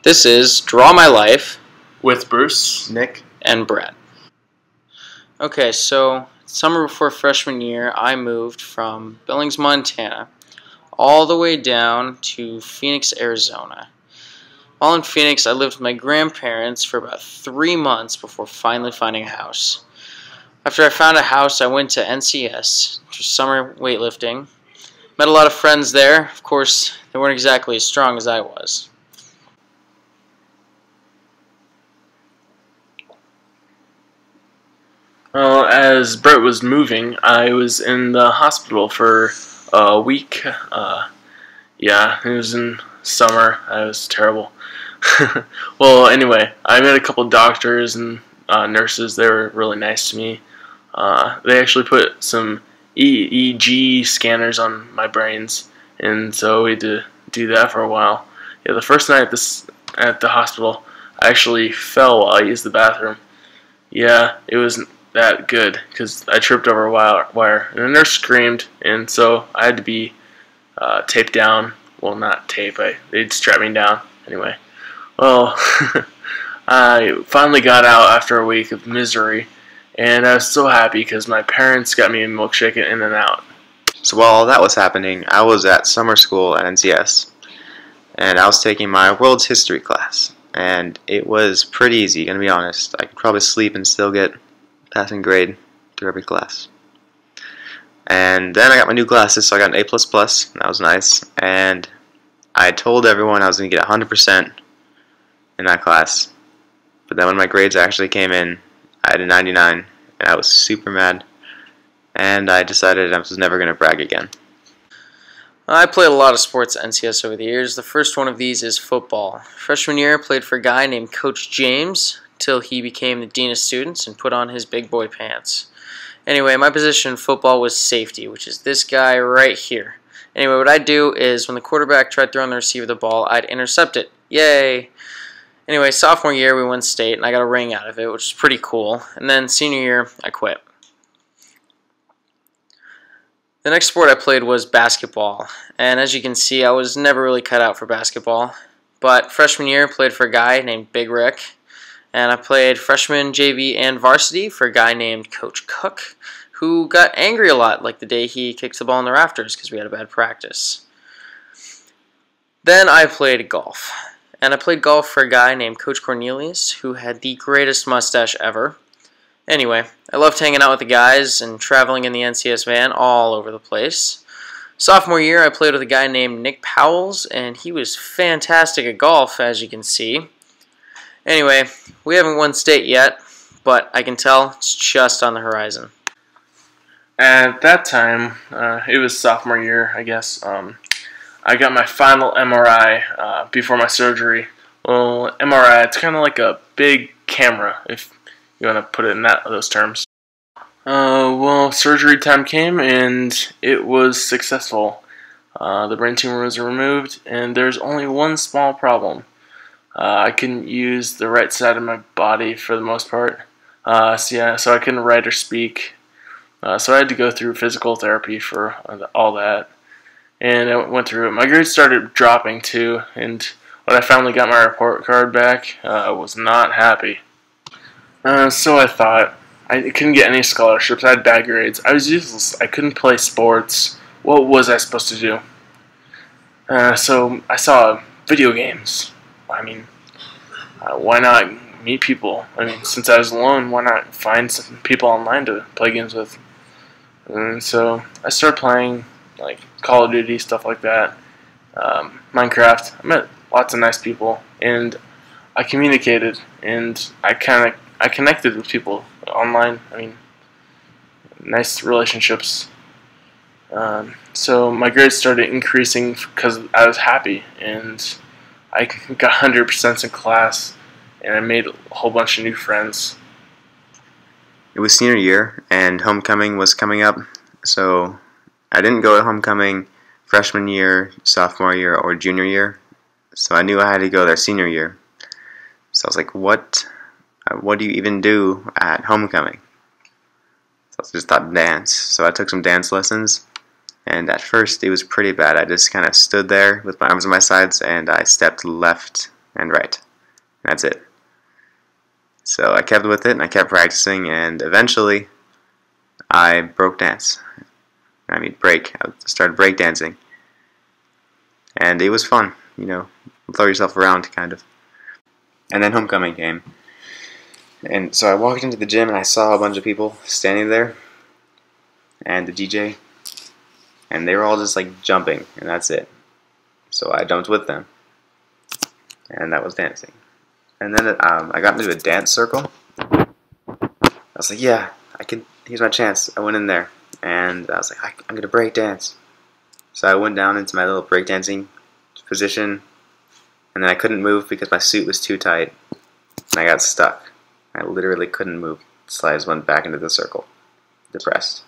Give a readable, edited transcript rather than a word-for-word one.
This is Draw My Life with Bruce, Nick, and Bret. Okay, so summer before freshman year, I moved from Billings, Montana, all the way down to Phoenix, Arizona. While in Phoenix, I lived with my grandparents for about 3 months before finally finding a house. After I found a house, I went to NCS, which was summer weightlifting. Met a lot of friends there. Of course, they weren't exactly as strong as I was. Well, as Bret was moving, I was in the hospital for a week. Yeah, it was in summer. It was terrible. Well, anyway, I met a couple doctors and nurses. They were really nice to me. They actually put some EEG scanners on my brains, and so we had to do that for a while. Yeah, the first night at the hospital, I actually fell while I used the bathroom. Yeah, it wasn't that good because I tripped over a wire, and the nurse screamed, and so I had to be taped down. Well, not tape. They'd strap me down anyway. Well, I finally got out after a week of misery, and I was so happy because my parents got me a milkshake in and out. So while all that was happening, I was at summer school at NCS, and I was taking my world's history class, and it was pretty easy, gonna be honest. I could probably sleep and still get passing grade through every class. And then I got my new glasses, so I got an A++, that was nice, and I told everyone I was gonna get 100% in that class. But then when my grades actually came in, I had a 99, and I was super mad, and I decided I was never gonna brag again. I played a lot of sports at NCS over the years. The first one of these is football. Freshman year, I played for a guy named Coach James till he became the dean of students and put on his big boy pants. Anyway, my position in football was safety, which is this guy right here. Anyway, what I'd do is when the quarterback tried throwing the receiver the ball, I'd intercept it. Yay! Anyway, sophomore year, we won state, and I got a ring out of it, which is pretty cool. And then senior year, I quit. The next sport I played was basketball, and as you can see, I was never really cut out for basketball. But freshman year, I played for a guy named Big Rick, and I played freshman, JV, and varsity for a guy named Coach Cook, who got angry a lot, like the day he kicked the ball in the rafters because we had a bad practice. Then I played golf, and I played golf for a guy named Coach Cornelius, who had the greatest mustache ever. Anyway, I loved hanging out with the guys and traveling in the NCS van all over the place. Sophomore year, I played with a guy named Nick Powells, and he was fantastic at golf, as you can see. Anyway, we haven't won state yet, but I can tell it's just on the horizon. At that time, it was sophomore year, I guess. I got my final MRI before my surgery. Well, MRI, it's kind of like a big camera, if you want to put it in those terms. Well, surgery time came, and it was successful. The brain tumor was removed, and there's only one small problem. I couldn't use the right side of my body for the most part. So I couldn't write or speak. So I had to go through physical therapy for all that. And I went through it. My grades started dropping too, and when I finally got my report card back, I was not happy. So I thought, I couldn't get any scholarships, I had bad grades, I was useless, I couldn't play sports. What was I supposed to do? So I saw video games. I mean, why not meet people? I mean, since I was alone, why not find some people online to play games with? And so I started playing, like, Call of Duty, stuff like that, Minecraft. I met lots of nice people, and I communicated, and I connected with people online. I mean, nice relationships. So my grades started increasing because I was happy, and I got 100% in class, and I made a whole bunch of new friends. It was senior year, and homecoming was coming up, so I didn't go to homecoming freshman year, sophomore year, or junior year, so I knew I had to go there senior year. So I was like, what do you even do at homecoming? So I just thought dance. So I took some dance lessons, and at first it was pretty bad. I just kind of stood there with my arms on my sides, and I stepped left and right. That's it. So I kept with it, and I kept practicing, and eventually I broke dance. I mean break. I started break dancing. And it was fun, you know, throw yourself around, kind of. And then homecoming came. And so I walked into the gym and I saw a bunch of people standing there, and the DJ, and they were all just like jumping, and that's it. So I jumped with them, and that was dancing. And then I got into a dance circle. I was like, yeah, here's my chance. I went in there, and I was like, I'm gonna break dance. So I went down into my little breakdancing position, and then I couldn't move because my suit was too tight, and I got stuck. I literally couldn't move, so I just went back into the circle, depressed.